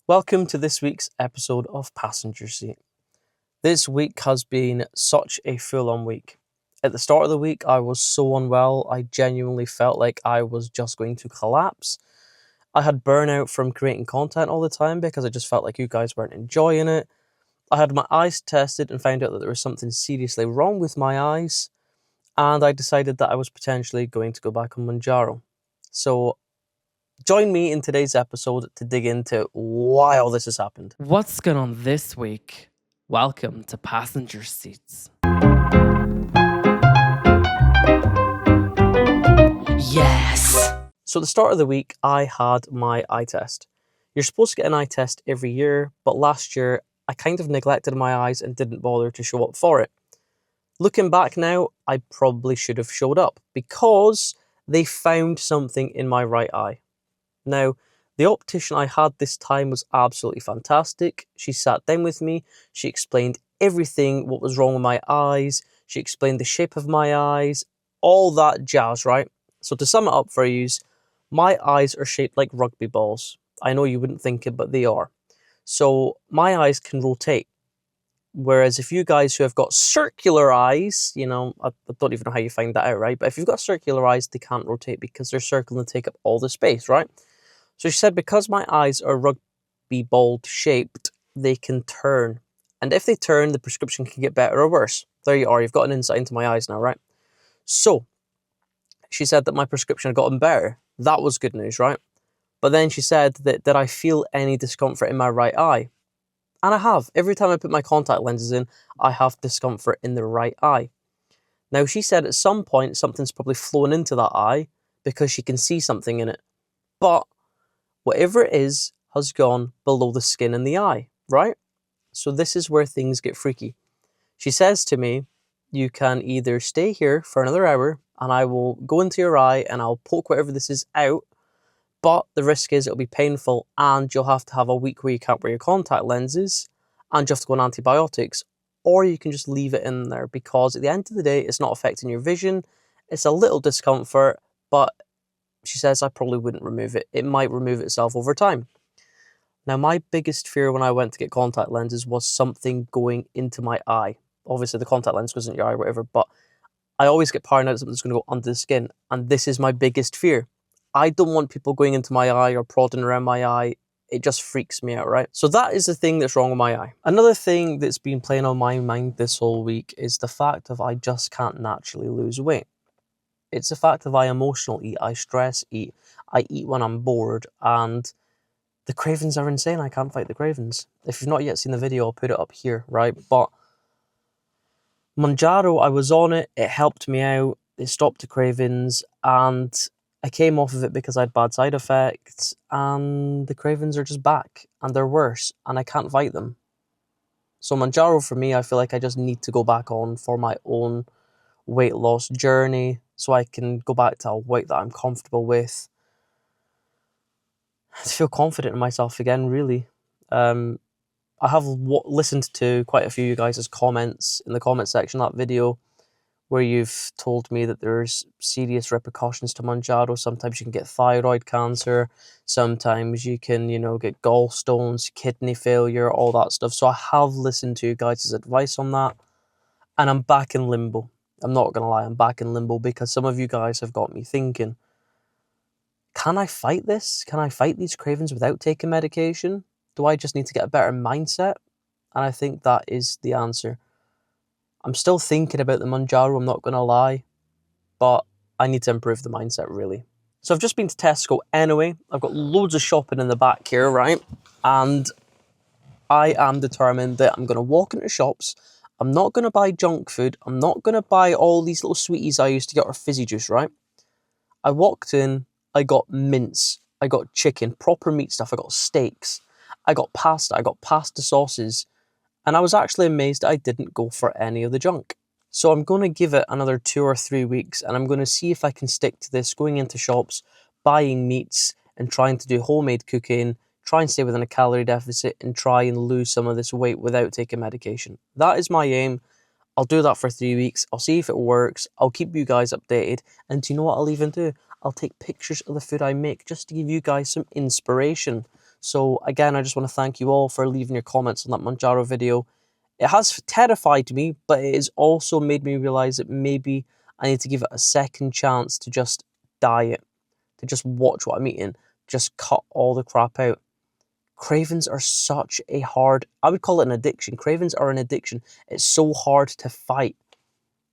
Welcome to this week's episode of Passenger Seat. This week has been such a full-on week. At the start of the week, I was so unwell, I genuinely felt like I was just going to collapse. I had burnout from creating content all the time because I just felt like you guys weren't enjoying it. I had my eyes tested and found out that there was something seriously wrong with my eyes, and I decided that I was potentially going to go back on Mounjaro. So join me in today's episode to dig into why all this has happened. What's going on this week? Welcome to Passenger Seats. Yes! So at the start of the week, I had my eye test. You're supposed to get an eye test every year, but last year I kind of neglected my eyes and didn't bother to show up for it. Looking back now, I probably should have showed up because they found something in my right eye. Now, the optician I had this time was absolutely fantastic. She sat down with me, she explained everything, what was wrong with my eyes, she explained the shape of my eyes, all that jazz, right? So to sum it up for you, my eyes are shaped like rugby balls. I know you wouldn't think it, but they are. So my eyes can rotate. Whereas if you guys who have got circular eyes, I don't even know how you find that out, right? But if you've got circular eyes, they can't rotate because they're circular and take up all the space, right? So she said, because my eyes are rugby ball shaped, they can turn. And if they turn, the prescription can get better or worse. There you are, you've got an insight into my eyes now, right? So she said that my prescription had gotten better. That was good news, right? But then she said that did I feel any discomfort in my right eye? And I have. Every time I put my contact lenses in, I have discomfort in the right eye. Now, she said at some point something's probably flown into that eye because she can see something in it. But whatever it is has gone below the skin in the eye, right? So this is where things get freaky. She says to me, you can either stay here for another hour and I will go into your eye and I'll poke whatever this is out, but the risk is it'll be painful and you'll have to have a week where you can't wear your contact lenses and you have to go on antibiotics, or you can just leave it in there because at the end of the day, it's not affecting your vision. It's a little discomfort, but she says I probably wouldn't remove it. It might remove itself over time. Now, my biggest fear when I went to get contact lenses was something going into my eye. Obviously, the contact lens goes into your eye, whatever, but I always get paranoid that something's going to go under the skin, and this is my biggest fear. I don't want people going into my eye or prodding around my eye. It just freaks me out, right? So that is the thing that's wrong with my eye. Another thing that's been playing on my mind this whole week is the fact of I just can't naturally lose weight. It's the fact of I emotional eat, I stress eat, I eat when I'm bored, and the cravings are insane. I can't fight the cravings. If you've not yet seen the video, I'll put it up here, right? But Mounjaro, I was on it, it helped me out, it stopped the cravings, and I came off of it because I had bad side effects, and the cravings are just back, and they're worse, and I can't fight them. So Mounjaro for me, I feel like I just need to go back on for my own weight loss journey so I can go back to a weight that I'm comfortable with. To feel confident in myself again, really. I have listened to quite a few of you guys' comments in the comment section of that video where you've told me that there's serious repercussions to Mounjaro. Sometimes you can get thyroid cancer, sometimes you can, get gallstones, kidney failure, all that stuff. So I have listened to you guys' advice on that, and I'm back in limbo. I'm not going to lie, I'm back in limbo because some of you guys have got me thinking, can I fight this? Can I fight these cravings without taking medication? Do I just need to get a better mindset? And I think that is the answer. I'm still thinking about the Mounjaro, I'm not going to lie, but I need to improve the mindset, really. So I've just been to Tesco anyway. I've got loads of shopping in the back here, right? And I am determined that I'm going to walk into shops. I'm not going to buy junk food. I'm not going to buy all these little sweeties I used to get or fizzy juice, right? I walked in, I got mince, I got chicken, proper meat stuff, I got steaks, I got pasta sauces, and I was actually amazed that I didn't go for any of the junk. So I'm going to give it another 2 or 3 weeks, and I'm going to see if I can stick to this, going into shops, buying meats, and trying to do homemade cooking, try and stay within a calorie deficit, and try and lose some of this weight without taking medication. That is my aim. I'll do that for 3 weeks. I'll see if it works. I'll keep you guys updated. And do you know what I'll even do? I'll take pictures of the food I make just to give you guys some inspiration. So again, I just want to thank you all for leaving your comments on that Mounjaro video. It has terrified me, but it has also made me realize that maybe I need to give it a second chance to just diet, to just watch what I'm eating, just cut all the crap out. Cravings are such a hard, I would call it an addiction. Cravings are an addiction. It's so hard to fight.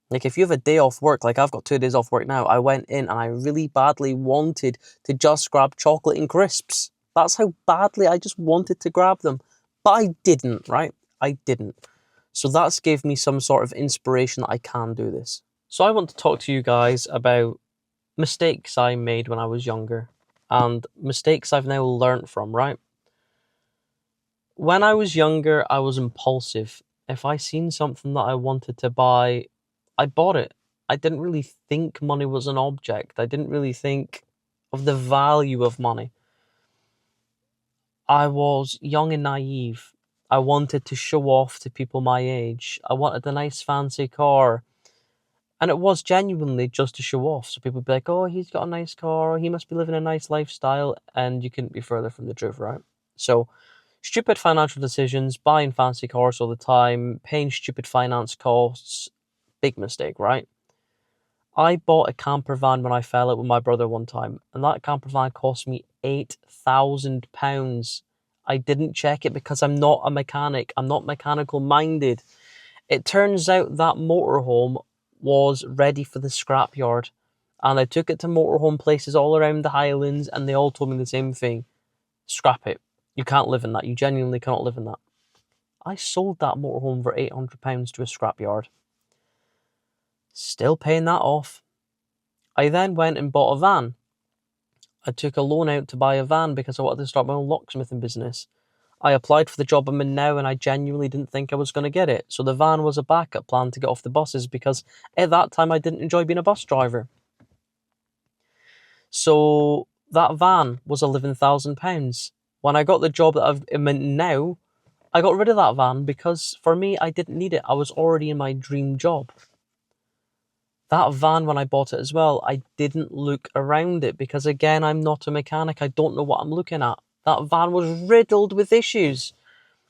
Like if you have a day off work, like I've got 2 days off work now, I went in and I really badly wanted to just grab chocolate and crisps. That's how badly I just wanted to grab them. But I didn't, right? I didn't. So that's gave me some sort of inspiration that I can do this. So I want to talk to you guys about mistakes I made when I was younger and mistakes I've now learnt from, right? When I was younger, I was impulsive. If I seen something that I wanted to buy, I bought it. I didn't really think money was an object. I didn't really think of the value of money. I was young and naive. I wanted to show off to people my age. I wanted a nice fancy car. And it was genuinely just to show off. So people would be like, oh, he's got a nice car. He must be living a nice lifestyle. And you couldn't be further from the truth, right? So stupid financial decisions, buying fancy cars all the time, paying stupid finance costs, big mistake, right? I bought a camper van when I fell out with my brother one time, and that camper van cost me £8,000. I didn't check it because I'm not a mechanic. I'm not mechanical minded. It turns out that motorhome was ready for the scrapyard, and I took it to motorhome places all around the Highlands, and they all told me the same thing: scrap it. You can't live in that. You genuinely cannot live in that. I sold that motorhome for £800 to a scrapyard. Still paying that off. I then went and bought a van. I took a loan out to buy a van because I wanted to start my own locksmithing business. I applied for the job I'm in now and I genuinely didn't think I was going to get it. So the van was a backup plan to get off the buses because at that time I didn't enjoy being a bus driver. So that van was £11,000. When I got the job that I'm in now, I got rid of that van because for me, I didn't need it. I was already in my dream job. That van, when I bought it as well, I didn't look around it because, again, I'm not a mechanic. I don't know what I'm looking at. That van was riddled with issues.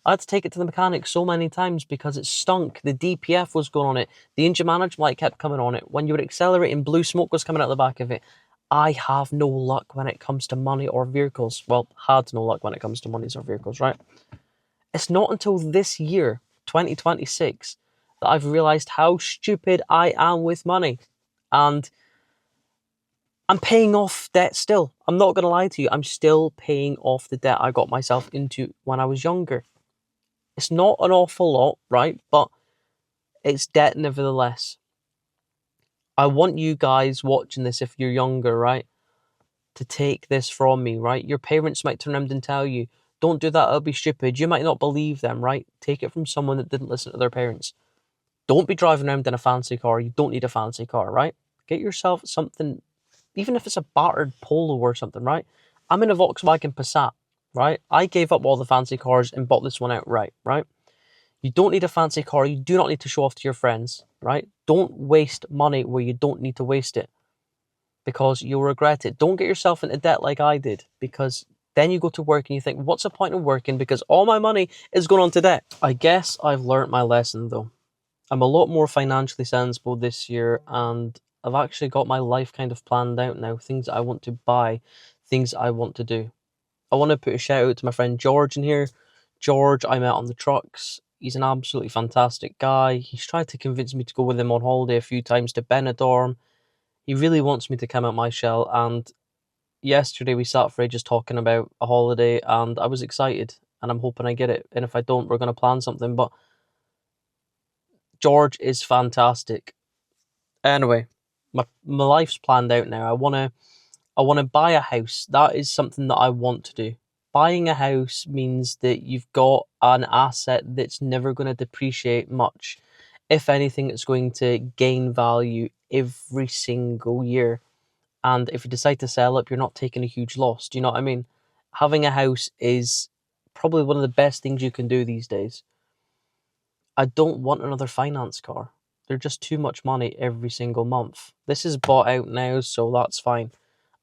I had to take it to the mechanic so many times because it stunk. The DPF was going on it. The engine management light kept coming on it. When you were accelerating, blue smoke was coming out the back of it. I have no luck when it comes to money or vehicles. Well, had no luck when it comes to monies or vehicles, right? It's not until this year, 2026, that I've realised how stupid I am with money. And I'm paying off debt still. I'm not going to lie to you. I'm still paying off the debt I got myself into when I was younger. It's not an awful lot, right? But it's debt nevertheless. I want you guys watching this, if you're younger, right, to take this from me, right? Your parents might turn around and tell you, don't do that, it'll be stupid. You might not believe them, right? Take it from someone that didn't listen to their parents. Don't be driving around in a fancy car. You don't need a fancy car, right? Get yourself something, even if it's a battered Polo or something, right? I'm in a Volkswagen Passat, right? I gave up all the fancy cars and bought this one outright, right? You don't need a fancy car. You do not need to show off to your friends, right? Don't waste money where you don't need to waste it because you'll regret it. Don't get yourself into debt like I did because then you go to work and you think, what's the point of working because all my money is going on to debt? I guess I've learnt my lesson though. I'm a lot more financially sensible this year and I've actually got my life kind of planned out now. Things I want to buy, things I want to do. I want to put a shout out to my friend George in here. George, I met on the trucks. He's an absolutely fantastic guy. He's tried to convince me to go with him on holiday a few times to Benidorm. He really wants me to come out my shell. And yesterday we sat for ages talking about a holiday and I was excited and I'm hoping I get it. And if I don't, we're going to plan something. But George is fantastic. Anyway, my life's planned out now. I want to buy a house. That is something that I want to do. Buying a house means that you've got an asset that's never going to depreciate much. If anything, it's going to gain value every single year. And if you decide to sell it, you're not taking a huge loss. Do you know what I mean? Having a house is probably one of the best things you can do these days. I don't want another finance car. They're just too much money every single month. This is bought out now, so that's fine.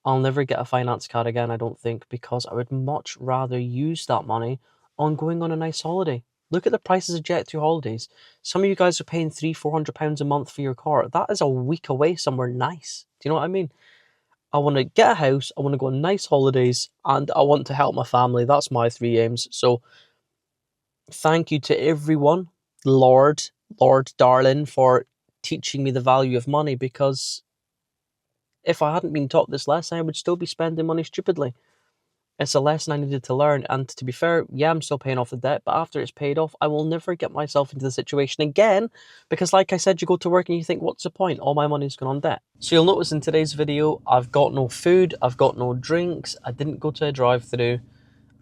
I'll never get a finance card again, I don't think, because I would much rather use that money on going on a nice holiday. Look at the prices of Jet2 holidays. Some of you guys are paying £300-400 a month for your car. That is a week away somewhere nice. Do you know what I mean? I want to get a house, I want to go on nice holidays, and I want to help my family. That's my 3 aims. So thank you to everyone, Lord Darling, for teaching me the value of money, because if I hadn't been taught this lesson, I would still be spending money stupidly. It's a lesson I needed to learn, and to be fair, yeah, I'm still paying off the debt, but after it's paid off, I will never get myself into the situation again, because like I said, you go to work and you think, what's the point? All my money's gone on debt. So you'll notice in today's video, I've got no food, I've got no drinks, I didn't go to a drive-thru,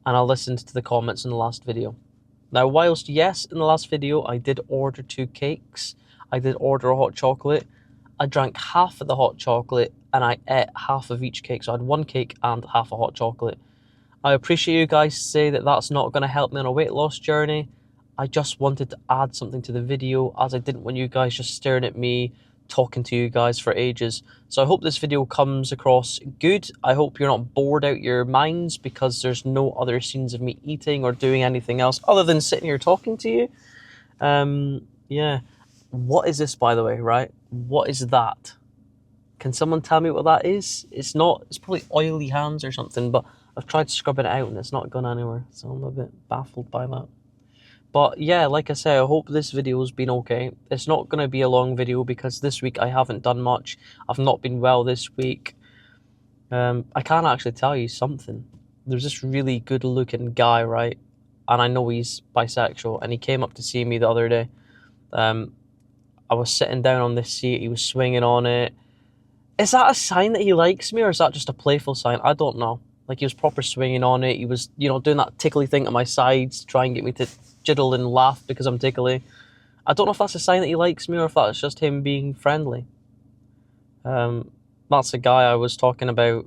and I listened to the comments in the last video. Now, whilst yes, in the last video, I did order 2 cakes, I did order a hot chocolate, I drank half of the hot chocolate, and I ate half of each cake, so I had 1 cake and half a hot chocolate. I appreciate you guys say that that's not going to help me on a weight loss journey. I just wanted to add something to the video, as I didn't want you guys just staring at me, talking to you guys for ages. So I hope this video comes across good. I hope you're not bored out your minds, because there's no other scenes of me eating or doing anything else other than sitting here talking to you. Yeah. What is this, by the way, right? What is that? Can someone tell me what that is? It's probably oily hands or something, but I've tried scrubbing it out and it's not gone anywhere, so I'm a bit baffled by that. But yeah, like I say, I hope this video has been okay. It's not going to be a long video, because this week I haven't done much. I've not been well this week. I can actually tell you something. There's this really good looking guy, right? And I know he's bisexual, and he came up to see me the other day. I was sitting down on this seat, he was swinging on it. Is that a sign that he likes me, or is that just a playful sign? I don't know. Like, he was proper swinging on it. He was, doing that tickly thing to my sides to try and get me to jiddle and laugh because I'm tickly. I don't know if that's a sign that he likes me, or if that's just him being friendly. That's a guy I was talking about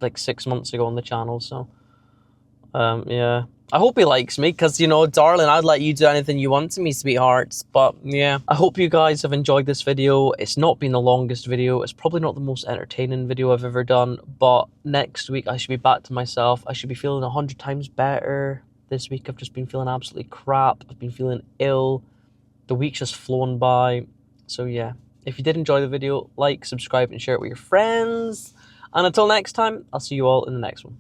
like 6 months ago on the channel, so yeah. I hope he likes me, because, darling, I'd let you do anything you want to me, sweethearts. But yeah, I hope you guys have enjoyed this video. It's not been the longest video. It's probably not the most entertaining video I've ever done. But next week, I should be back to myself. I should be feeling 100 times better. This week, I've just been feeling absolutely crap. I've been feeling ill. The week's just flown by. So yeah, if you did enjoy the video, like, subscribe, and share it with your friends. And until next time, I'll see you all in the next one.